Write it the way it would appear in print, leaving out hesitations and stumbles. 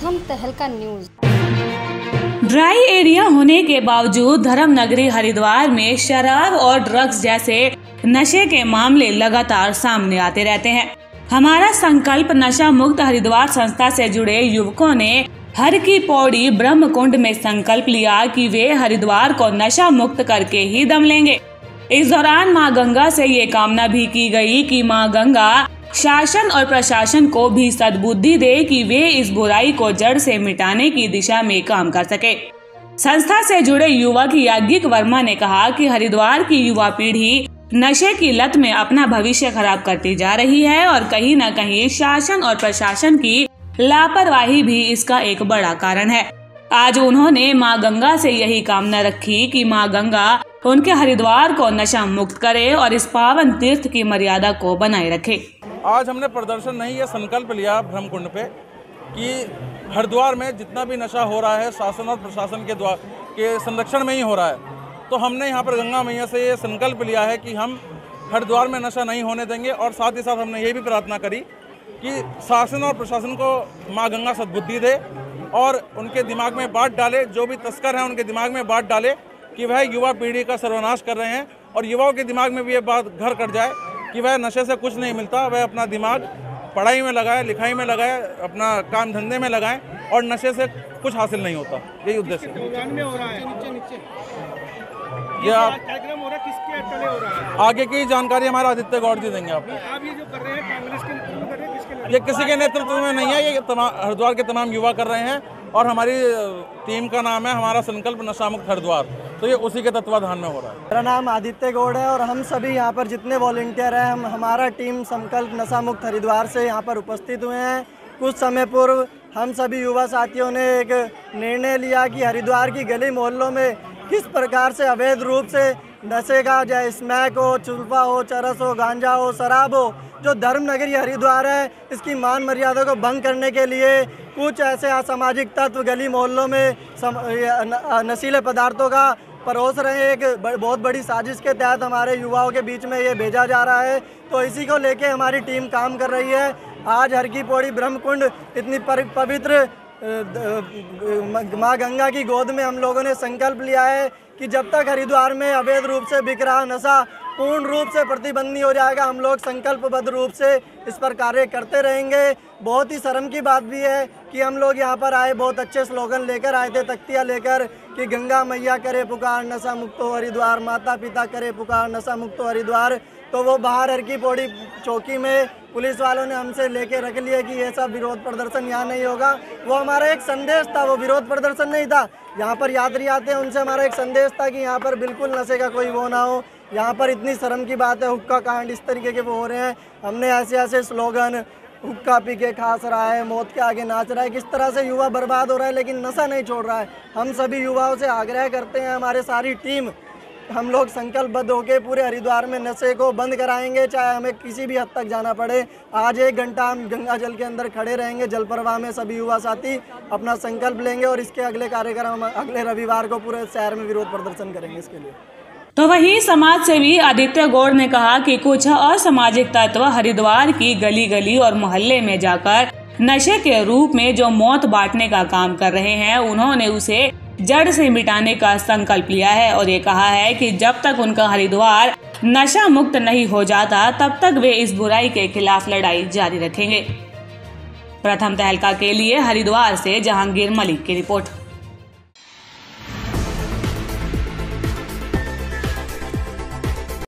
प्रथम तहलका news. Dry area होने के बावजूद धर्म नगरी हरिद्वार में शराब और ड्रग्स जैसे नशे के मामले लगातार सामने आते रहते हैं। हमारा संकल्प नशा मुक्त हरिद्वार संस्था से जुड़े युवकों ने हर की पौड़ी ब्रह्म कुंड में संकल्प लिया कि वे हरिद्वार को नशा मुक्त करके ही दम लेंगे। इस दौरान मां गंगा से ये कामना भी की गई कि मां गंगा शासन और प्रशासन को भी सद्बुद्धि दे कि वे इस बुराई को जड़ से मिटाने की दिशा में काम कर सके। संस्था से जुड़े युवक याज्ञिक वर्मा ने कहा कि हरिद्वार की युवा पीढ़ी नशे की लत में अपना भविष्य खराब करती जा रही है और कहीं न कहीं शासन और प्रशासन की लापरवाही भी इसका एक बड़ा कारण है। आज उन्होंने मां गंगा से यही कामना रखी कि मां गंगा उनके हरिद्वार को नशा मुक्त करे और इस पावन तीर्थ की मर्यादा को बनाए रखे। आज हमने प्रदर्शन नहीं, ये संकल्प लिया ब्रह्मकुंड पे कि हरिद्वार में जितना भी नशा हो रहा है शासन और प्रशासन के संरक्षण में ही हो रहा है। तो हमने यहाँ पर गंगा मैया से ये संकल्प लिया है कि हम हरिद्वार में नशा नहीं होने देंगे और साथ ही साथ हमने ये भी प्रार्थना करी कि शासन और प्रशासन को माँ गंगा सद्बुद्धि दे और उनके दिमाग में बात डाले, जो भी तस्कर हैं उनके दिमाग में बात डाले कि वह युवा पीढ़ी का सर्वनाश कर रहे हैं और युवाओं के दिमाग में भी ये बात घर कर जाए कि वह नशे से कुछ नहीं मिलता, वह अपना दिमाग पढ़ाई में लगाए, लिखाई में लगाए, अपना काम धंधे में लगाएं और नशे से कुछ हासिल नहीं होता। यही उद्देश्य है। ये कार्यक्रम हो रहा है, किसके तले हो रहा है? आगे की जानकारी हमारा आदित्य गौड़ जी देंगे आपको। आप ये जो कर रहे हैं कांग्रेस के नेतृत्व में कर रहे हैं, किसके लिए? ये किसी के नेतृत्व में नहीं है, ये हरिद्वार के तमाम युवा कर रहे हैं और हमारी टीम का नाम है हमारा संकल्प नशा मुक्त हरिद्वार, तो ये उसी के तत्वाधान में हो रहा है। मेरा नाम आदित्य गौड़ है और हम सभी यहाँ पर जितने वॉलंटियर हैं, हमारा टीम संकल्प नशा मुक्त हरिद्वार से यहाँ पर उपस्थित हुए हैं। कुछ समय पूर्व हम सभी युवा साथियों ने एक निर्णय लिया कि हरिद्वार की गली मोहल्लों में किस प्रकार से अवैध रूप से नशे का, चाहे स्मैक हो, चुल्फा हो, चरस हो, गांजा हो, शराब हो, जो धर्म नगरी हरिद्वार है इसकी मान मर्यादा को भंग करने के लिए कुछ ऐसे असामाजिक तत्व गली मोहल्लों में नशीले पदार्थों का परोस रहे हैं। एक बहुत बड़ी साजिश के तहत हमारे युवाओं के बीच में ये भेजा जा रहा है, तो इसी को लेके हमारी टीम काम कर रही है। आज हर की पौड़ी ब्रह्मकुंड इतनी पवित्र माँ गंगा की गोद में हम लोगों ने संकल्प लिया है कि जब तक हरिद्वार में अवैध रूप से बिक रहा नशा पूर्ण रूप से प्रतिबंध नहीं हो जाएगा, हम लोग संकल्पबद्ध रूप से इस पर कार्य करते रहेंगे। बहुत ही शर्म की बात भी है कि हम लोग यहाँ पर आए, बहुत अच्छे स्लोगन लेकर आए थे, तख्तियाँ लेकर कि गंगा मैया करे पुकार नशा मुक्त हो हरिद्वार, माता पिता करे पुकार नशा मुक्त हो हरिद्वार। तो वो बाहर हर की पौड़ी चौकी में पुलिस वालों ने हमसे लेके रख लिया कि ये सब विरोध प्रदर्शन यहाँ नहीं होगा। वो हमारा एक संदेश था, वो विरोध प्रदर्शन नहीं था। यहाँ पर यात्री आते हैं, उनसे हमारा एक संदेश था कि यहाँ पर बिल्कुल नशे का कोई वो ना हो। यहाँ पर इतनी शर्म की बात है, हुक्का कांड इस तरीके के वो हो रहे हैं। हमने ऐसे ऐसे स्लोगन, हुक्का पी के खास रहा है, मौत के आगे नाच रहा है, किस तरह से युवा बर्बाद हो रहा है लेकिन नशा नहीं छोड़ रहा है। हम सभी युवाओं से आग्रह करते हैं, हमारे सारी टीम हम लोग संकल्पबद्ध होकर पूरे हरिद्वार में नशे को बंद कराएंगे, चाहे हमें किसी भी हद तक जाना पड़े। आज 1 घंटा हम गंगा जल के अंदर खड़े रहेंगे, जल प्रवाह में सभी युवा साथी अपना संकल्प लेंगे और इसके अगले कार्यक्रम हम अगले रविवार को पूरे शहर में विरोध प्रदर्शन करेंगे इसके लिए। तो वहीं समाज सेवी आदित्य गौड़ ने कहा कि कुछ असामाजिक तत्व हरिद्वार की गली गली और मोहल्ले में जाकर नशे के रूप में जो मौत बांटने का काम कर रहे हैं, उन्होंने उसे जड़ से मिटाने का संकल्प लिया है और ये कहा है कि जब तक उनका हरिद्वार नशा मुक्त नहीं हो जाता तब तक वे इस बुराई के खिलाफ लड़ाई जारी रखेंगे। प्रथम तहलका के लिए हरिद्वार से जहांगीर मलिक की रिपोर्ट।